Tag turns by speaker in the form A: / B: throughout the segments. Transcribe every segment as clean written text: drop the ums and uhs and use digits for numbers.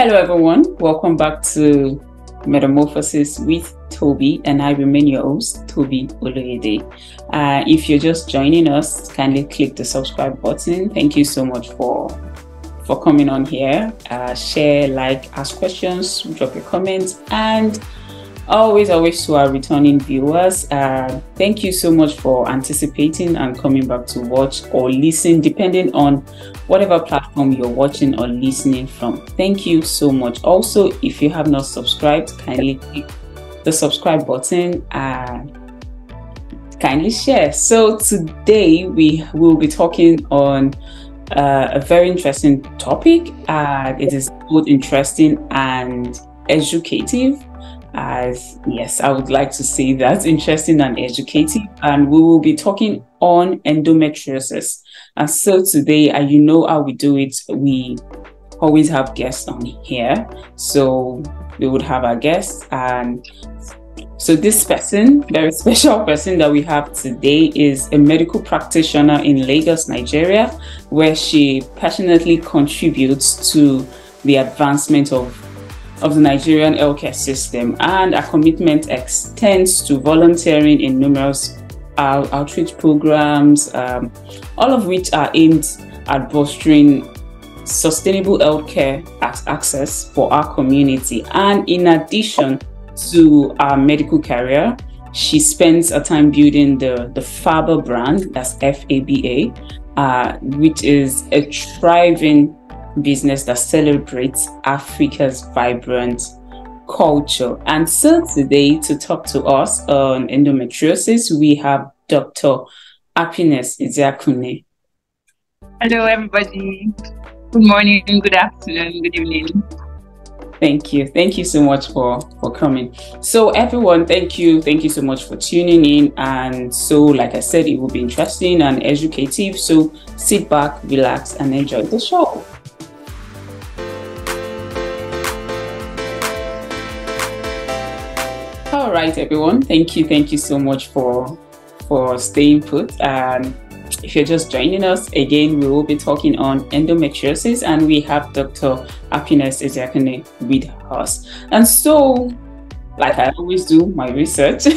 A: Hello everyone, welcome back to Metamorphosis with Toby, and I remain your host, Toby Oloyede. If you're just joining us, kindly click the subscribe button. Thank you so much for coming on here. Share, like, ask questions, drop your comments, and always to our returning viewers, thank you so much for anticipating and coming back to watch or listen, depending on whatever platform you're watching or listening from. Thank you so much. Also, if you have not subscribed, kindly click the subscribe button and kindly share. So today we will be talking on a very interesting topic. It is both interesting and educative. Yes, I would like to say that, interesting and educative. And we will be talking on endometriosis. And so today, you know how we do it, we always have guests on here. So we would have our guests. And so this person, very special person that we have today, is a medical practitioner in Lagos, Nigeria, where she passionately contributes to the advancement of the Nigerian healthcare system, and our commitment extends to volunteering in numerous outreach programs, all of which are aimed at bolstering sustainable healthcare access for our community. And in addition to our medical career, she spends her time building the Faber brand, that's FABA, which is a thriving business that celebrates Africa's vibrant culture. And so today, to talk to us on endometriosis, we have Dr. Happiness Ezeakune.
B: Hello everybody, good morning, good afternoon, good evening.
A: Thank you so much for coming. So everyone, thank you so much for tuning in. And so, like I said, it will be interesting and educative, so sit back, relax, and enjoy the show. All right, everyone. Thank you so much for staying put. If you're just joining us, again, we will be talking on endometriosis, and we have Dr. Happiness Ezeakune with us. And so, like I always do my research,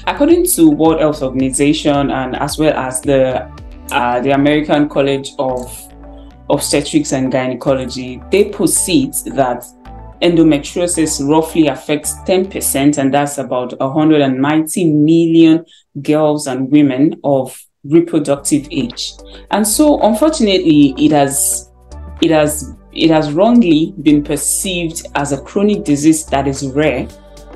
A: according to World Health Organization and as well as the American College of Obstetrics and Gynecology, they posit that endometriosis roughly affects 10%, and that's about 190 million girls and women of reproductive age. And so, unfortunately, it has wrongly been perceived as a chronic disease that is rare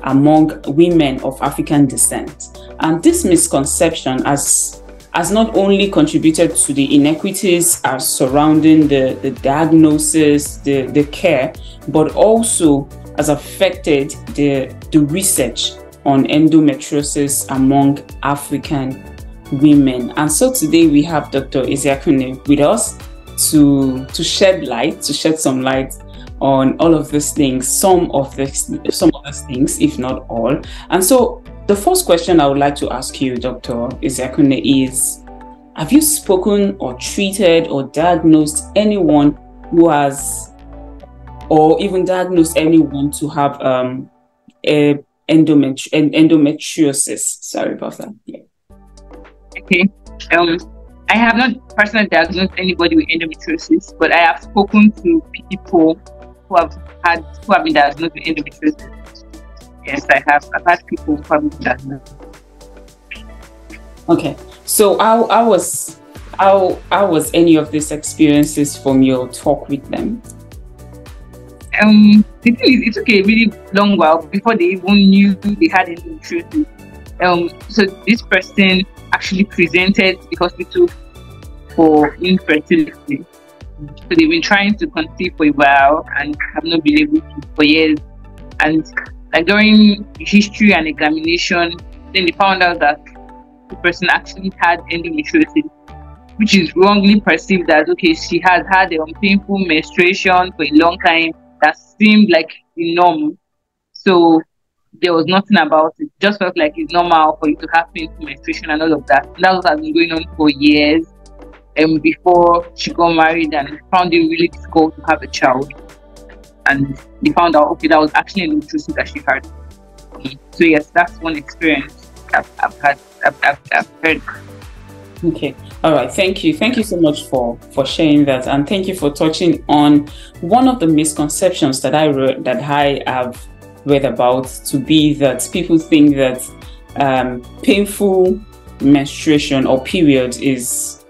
A: among women of African descent. And this misconception has not only contributed to the inequities surrounding the diagnosis, the care, but also has affected the research on endometriosis among African women. And so today we have Dr. Ezeakune with us to shed some light on all of these things, some of these things, if not all. And so the first question I would like to ask you, Dr. Ezeakune, is: have you spoken or treated or diagnosed anyone who has, or even diagnosed anyone to have endometriosis? Sorry about that. Yeah.
B: Okay. I have not personally diagnosed anybody with endometriosis, but I have spoken to people who have been diagnosed with endometriosis. Yes, I have. I've had people who have been diagnosed.
A: Okay. So how was any of these experiences from your talk with them?
B: The thing is, it took a really long while before they even knew they had endometriosis. So this person actually presented to the hospital for infertility. So they've been trying to conceive for a while and have not been able to for years. And like during history and examination, then they found out that the person actually had endometriosis, which is wrongly perceived as, okay, she has had a painful menstruation for a long time that seemed like the norm. So there was nothing about it. Just felt like it's normal for you to have painful menstruation and all of that. And that's what has been going on for years. Before she got married and found it really difficult to have a child. and they found out, okay, that was actually endometriosis that she had. So yes, that's one experience I've had. I've heard.
A: Okay, all right, thank you so much for sharing that, and thank you for touching on one of the misconceptions that I have read about, to be that people think that painful menstruation or period is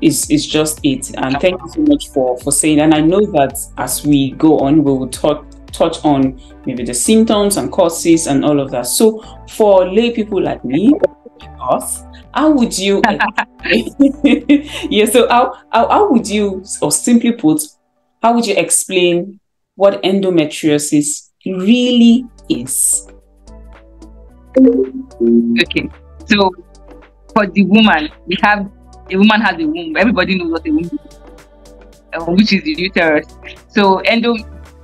A: just it. And thank you so much for saying. And I know that as we go on, we will touch on maybe the symptoms and causes and all of that. So for lay people like me, us, how would you yeah, so how would you, or simply put, how would you explain what endometriosis really is?
B: Okay, so for the woman, a woman has a womb. Everybody knows what a womb is, which is the uterus. So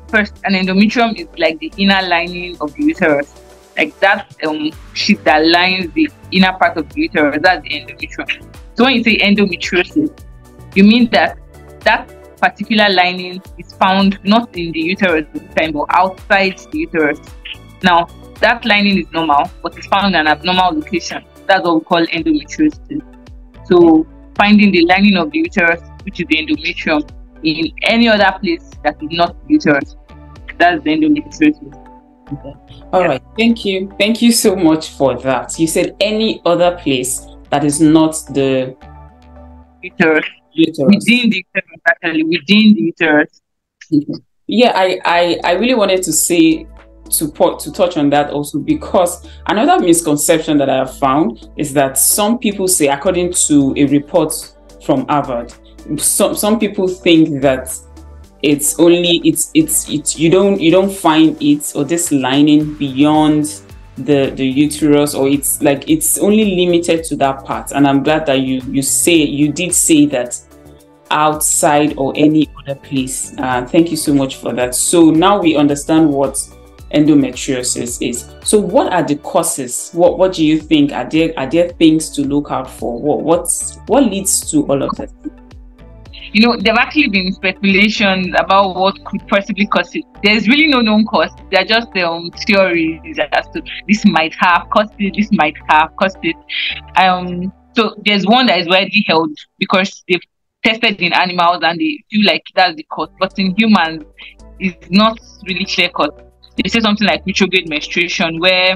B: first, an endometrium is like the inner lining of the uterus, like that sheet that lines the inner part of the uterus. That's the endometrium. So when you say endometriosis, you mean that particular lining is found not in the uterus this time, but outside the uterus. Now, that lining is normal, but it's found in an abnormal location. That's what we call endometriosis. So finding the lining of the uterus, which is the endometrium, in any other place that is not the uterus, that's the endometriosis.
A: Okay. All right. Thank you so much for that. You said any other place that is not the
B: uterus. Within the uterus, actually, within the uterus.
A: Okay. Yeah, I really wanted to say, to touch on that also, because another misconception that I have found is that some people say, according to a report from Harvard, some people think that it's only you don't find it, or this lining, beyond the uterus, or it's like it's only limited to that part. And I'm glad that you did say that outside or any other place. Thank you so much for that. So now we understand what endometriosis is. So what are the causes? What do you think? Are there things to look out for? What leads to all of that?
B: You know, there have actually been speculations about what could possibly cause it. There's really no known cause. They're just theories as to this might have caused it, this might have caused it. So there's one that is widely held because they've tested in animals and they feel like that's the cause, but in humans it's not really clear cut. They say something like retrograde menstruation, where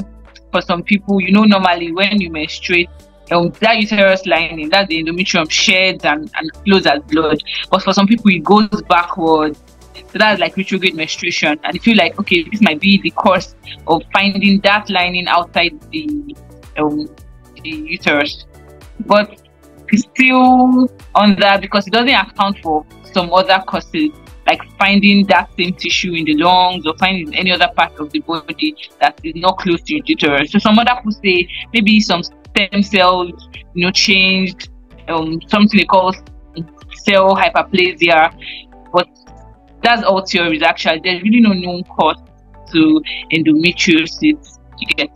B: for some people, you know, normally when you menstruate, that uterus lining, that's the endometrium, sheds and flows as blood. But for some people, it goes backwards. So that's like retrograde menstruation. And they feel like, okay, this might be the cause of finding that lining outside the uterus. But it's still on that because it doesn't account for some other causes, like finding that same tissue in the lungs or finding any other part of the body that is not close to your uterus. So some other people say maybe some stem cells, changed, something they call cell hyperplasia, but that's all theories. Actually, there's really no known cause to endometriosis.
A: Okay.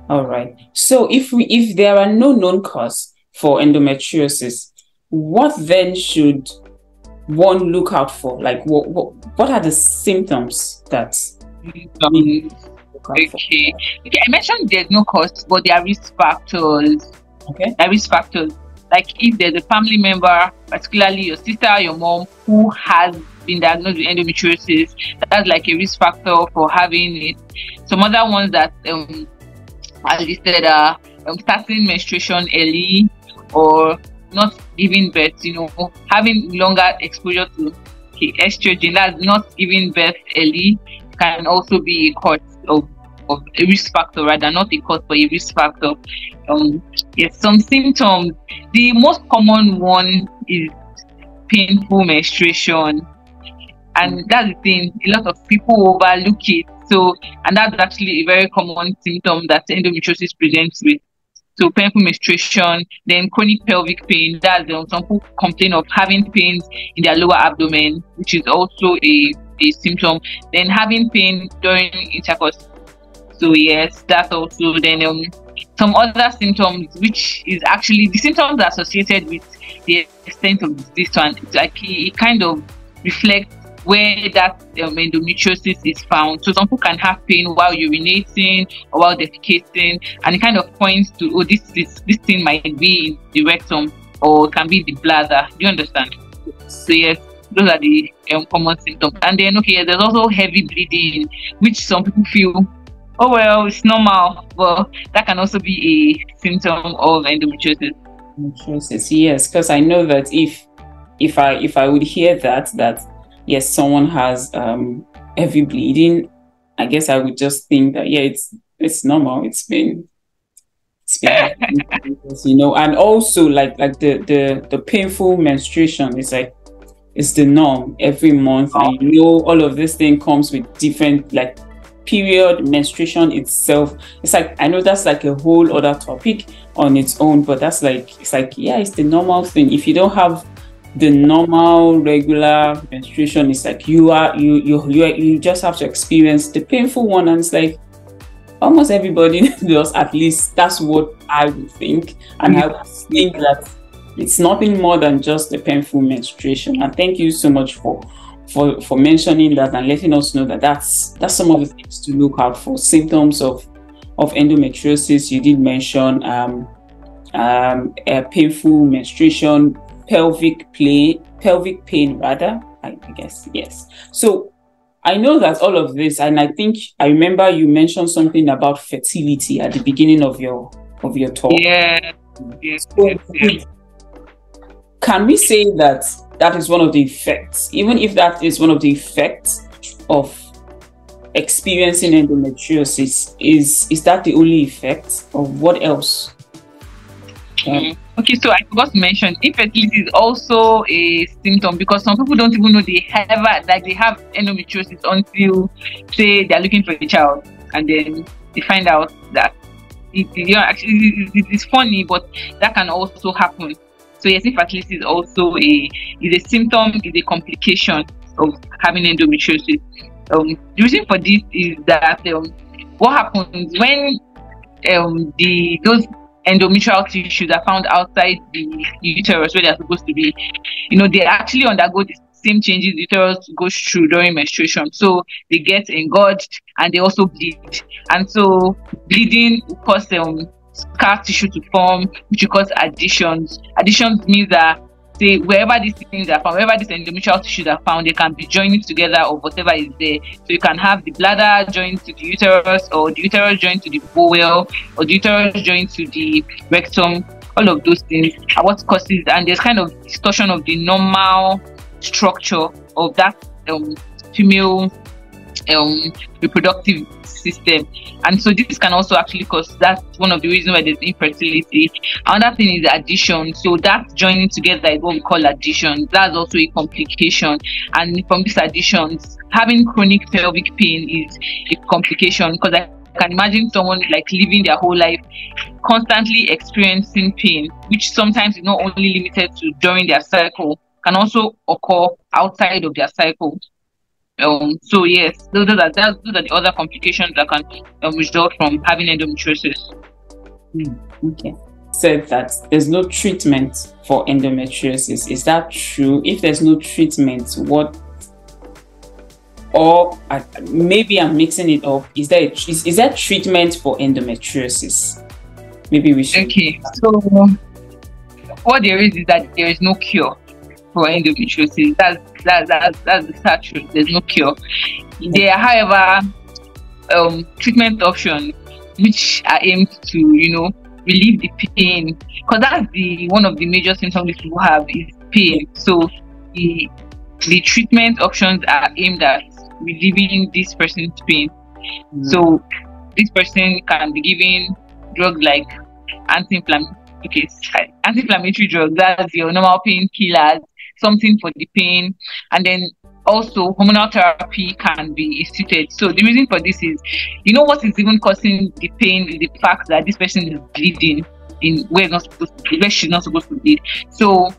A: All right. So if there are no known cause for endometriosis, what then should one look out for? Like what are the symptoms that
B: Okay, I mentioned there's no cause, but there are risk factors.
A: Okay.
B: There are risk factors. Like if there's a family member, particularly your sister, your mom, who has been diagnosed with endometriosis, that's like a risk factor for having it. Some other ones that as listed are starting menstruation early or not giving birth, having longer exposure to estrogen, that's not giving birth early, can also be a cause of a risk factor, rather, not a cause but a risk factor. Yes, some symptoms. The most common one is painful menstruation, and that's the thing, a lot of people overlook it. So, and that's actually a very common symptom that endometriosis presents with. So painful menstruation, then chronic pelvic pain. That's some people complain of having pains in their lower abdomen, which is also a symptom. Then having pain during intercourse. So yes, that's also. Then some other symptoms, which is actually the symptoms are associated with the extent of this one. It's like it kind of reflects where that endometriosis is found. So some people can have pain while urinating or while defecating, and it kind of points to, oh, this thing might be in the rectum, or it can be the bladder. Do you understand? So yes, those are the common symptoms. And then there's also heavy bleeding, which some people feel, oh well, it's normal, but that can also be a symptom of endometriosis.
A: Yes, because I know that if I would hear that yes, someone has heavy bleeding, I guess I would just think that it's normal. It's been happening, and also like the painful menstruation is like, it's the norm every month. And all of this thing comes with different, like, period, menstruation itself. It's like, I know that's like a whole other topic on its own, but that's like, it's the normal thing. If you don't have the normal regular menstruation, it's like you just have to experience the painful one, and it's like almost everybody does. At least that's what I would think, and I would think that it's nothing more than just the painful menstruation. And thank you so much for mentioning that and letting us know that that's some of the things to look out for. Symptoms of endometriosis. You did mention a painful menstruation, pelvic pain rather, I guess. Yes. So I know that all of this, and I think I remember you mentioned something about fertility at the beginning of your talk.
B: Yes.
A: Can we say that is one of the effects, even if that is one of the effects of experiencing endometriosis? Is that the only effect, or what else?
B: Okay, so I forgot to mention, infertility is also a symptom, because some people don't even know they have endometriosis until, say, they're looking for a child, and then they find out that it's funny, but that can also happen. So yes, infertility is also a symptom, is a complication of having endometriosis. The reason for this is that what happens when those endometrial tissues are found outside the uterus where they're supposed to be, they actually undergo the same changes the uterus goes through during menstruation. So they get engorged and they also bleed. And so bleeding will cause scar tissue to form, which will cause adhesions. Adhesions means that, say, wherever these things are found, wherever these endometrial tissues are found, they can be joining together or whatever is there. So you can have the bladder joined to the uterus, or the uterus joined to the bowel, or the uterus joined to the rectum. All of those things are what causes, and there's kind of distortion of the normal structure of that female reproductive system. And so this can also actually cause, that's one of the reasons why there's infertility. Another thing is addition. So that joining together is what we call addition. That's also a complication. And from these additions, having chronic pelvic pain is a complication, because I can imagine someone like living their whole life constantly experiencing pain, which sometimes is not only limited to during their cycle, can also occur outside of their cycle. So yes, those are the other complications that can result from having endometriosis.
A: Okay. Said that there's no treatment for endometriosis. Is that true? If there's no treatment, what? Or maybe I'm mixing it up. Is there treatment for endometriosis? Maybe we should.
B: Okay. So what there is that there is no cure for endometriosis. That's the sad truth. There's no cure. There are, however, treatment options which are aimed to, relieve the pain, because that's one of the major symptoms people have is pain. So the treatment options are aimed at relieving this person's pain. So this person can be given drugs like anti-inflammatory drugs. That's your normal painkillers, something for the pain, and then also hormonal therapy can be instituted. So the reason for this is, what is even causing the pain is the fact that this person is bleeding in where she's not supposed to bleed. So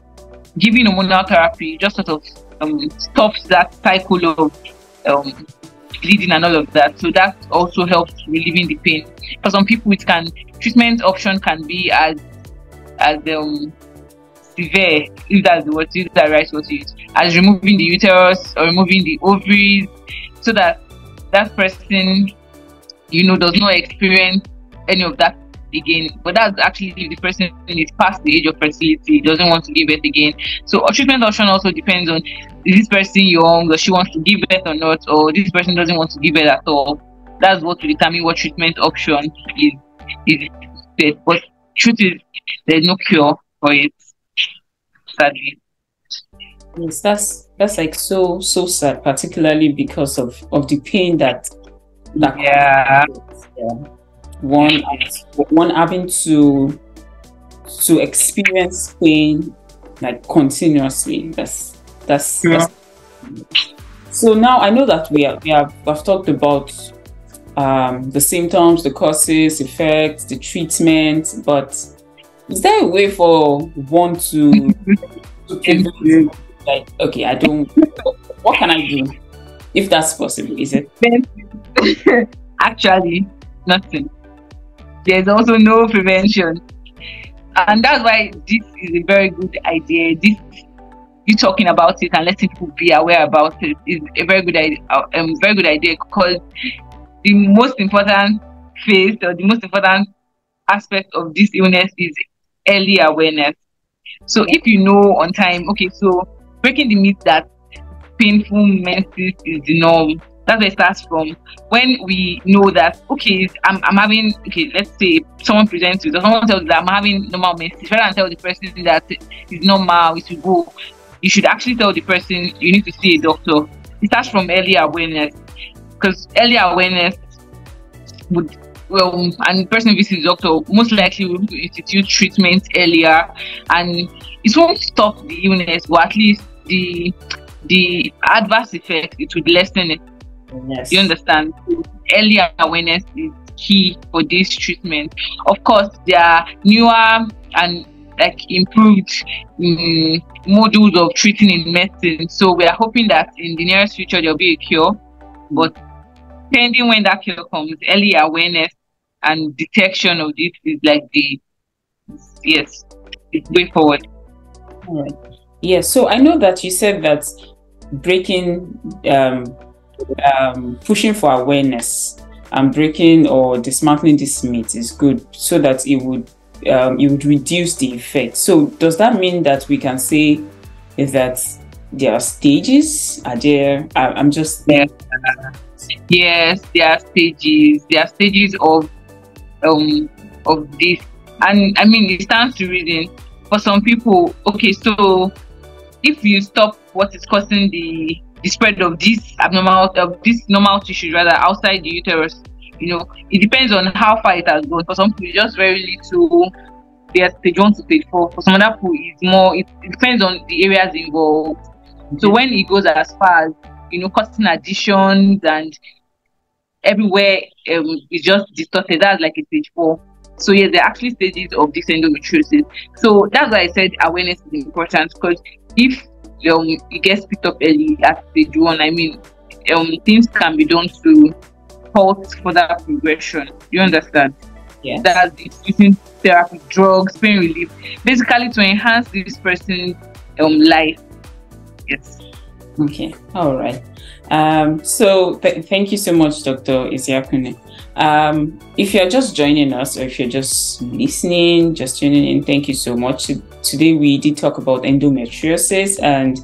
B: giving hormonal therapy just sort of stops that cycle of bleeding and all of that. So that also helps relieving the pain. For some people, treatment option can be as severe, if that's the word to use, that right word to use, as removing the uterus or removing the ovaries, so that that person, does not experience any of that again. But that's actually if the person is past the age of fertility, doesn't want to give birth again. So a treatment option also depends on, is this person young, or she wants to give birth or not, or this person doesn't want to give birth at all. That's what will determine what treatment option is best. But truth is, there's no cure for it, sadly.
A: Yes, that's like so sad, particularly because of the pain that
B: yeah.
A: One having to experience pain like continuously. That's so now I know that we've talked about the symptoms, the causes, effects, the treatment, but is there a way for one to prevent, like, okay, I don't, what can I do if that's possible? Is it?
B: Actually, nothing. There's also no prevention, and that's why this is a very good idea. This, you talking about it and letting people be aware about it, is a very good idea. Very good idea, because the most important phase, or the most important aspect of this illness, is early awareness. So if you know on time, okay, so breaking the myth that painful menses is the norm. That's where it starts from. When we know that, okay, I'm having, okay, let's say someone presents with, or someone tells you that I'm having normal menses, rather than tell the person that it's normal, it should go, you should actually tell the person you need to see a doctor. It starts from early awareness, because early awareness would, and the person visits the doctor, most likely will institute treatment earlier, and it won't stop the illness, but at least the adverse effect, it would lessen it.
A: Yes.
B: You understand? Early awareness is key for this treatment. Of course, there are newer and like improved modules of treating in medicine. So we are hoping that in the nearest future there'll be a cure. But pending when that cure comes, early awareness and detection of this is like it's way forward.
A: All right. Yeah. So I know that you said that breaking pushing for awareness and breaking or dismantling this myth is good, so that it would reduce the effect. So does that mean that we can say that there are stages? Are there? I'm just
B: yes, there are stages. There are stages of this, and I mean it stands to reason. For some people, okay, so if you stop what is causing the spread of this normal tissue rather outside the uterus, it depends on how far it has gone. For some people, just very little. They are stage 1 to stage 4. For some other people, it's more. It depends on the areas involved. Mm-hmm. So when it goes as far as causing additions and everywhere, it's just distorted. That's like a stage 4. So yes, there are actually stages of this endometriosis. So that's why I said awareness is important, because if it gets picked up early at stage 1, I mean, things can be done to halt further progression. You understand?
A: Yeah.
B: That's using therapy, drugs, pain relief, basically to enhance this person's life. Yes.
A: Okay. All right. So thank you so much, Dr. Isiakune. If you're just joining us, or if you're just listening, just tuning in, thank you so much. Today we did talk about endometriosis, and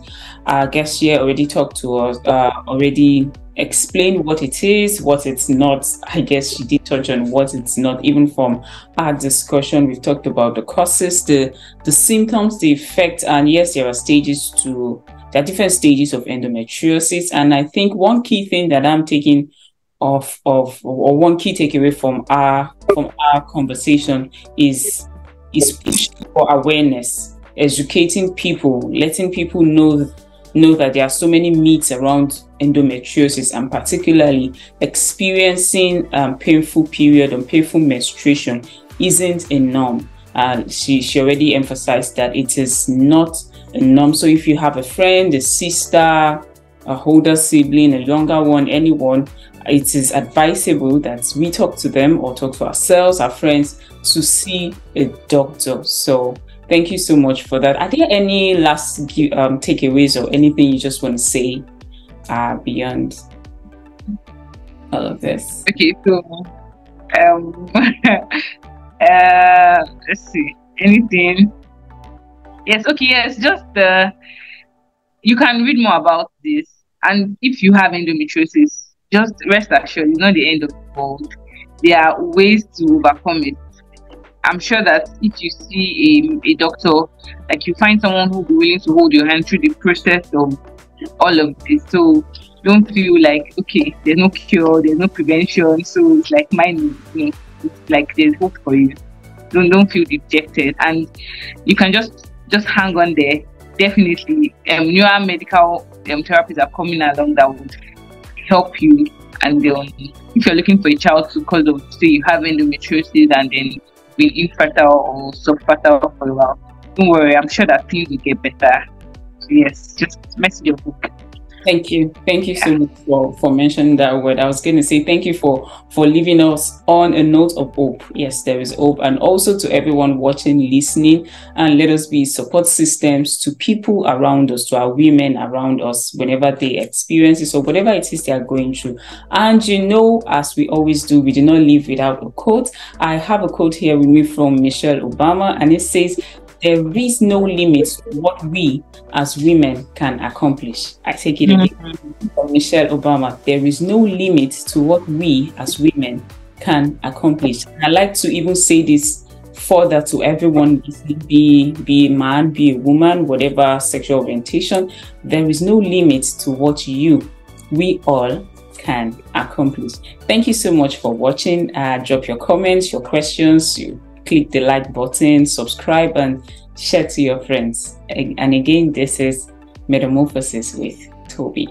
A: our guest here already talked to us, already explained what it is, what it's not. I guess she did touch on what it's not. Even from our discussion, we've talked about the causes, the symptoms, the effects, and yes, there are different stages of endometriosis. And I think one key thing that I'm taking or one key takeaway from our conversation is pushing for awareness, educating people, letting people know that there are so many myths around endometriosis, and particularly experiencing painful period and painful menstruation isn't a norm. She already emphasized that it is not a norm. So if you have a friend, a sister, a older sibling, a younger one, anyone, it is advisable that we talk to them or talk to ourselves, our friends, to see a doctor. So Thank you so much for that. Are there any last takeaways or anything you just want to say beyond all of this?
B: Okay, so let's see, anything. Yes, okay, yes, just you can read more about this, and if you have endometriosis, just rest assured it's not the end of the world. There are ways to overcome it. I'm sure that if you see a doctor, like you find someone who will be willing to hold your hand through the process of all of this. So don't feel like, okay, there's no cure, there's no prevention, so it's like mine, it's like there's hope for you. Don't feel dejected, and you can just hang on there. Definitely, newer medical therapies are coming along that would help you. And if you're looking for a child because of, say, you have endometriosis and then been infertile or subfertile for a while, don't worry, I'm sure that things will get better. So yes, just message your book.
A: Thank you so much for mentioning that word. I was going to say thank you for leaving us on a note of hope. Yes, there is hope. And also to everyone watching, listening, and let us be support systems to people around us, to our women around us, whenever they experience this or whatever it is they are going through. And as we always do, we do not leave without a quote. I have a quote here with me from Michelle Obama, and it says, "There is no limit to what we as women can accomplish." I take it again from Michelle Obama. There is no limit to what we as women can accomplish. And I like to even say this further to everyone, be a man, be a woman, whatever sexual orientation. There is no limit to what we all can accomplish. Thank you so much for watching. Drop your comments, your questions. Click the like button, subscribe, and share to your friends. And again, this is Metamorphosis with Toby.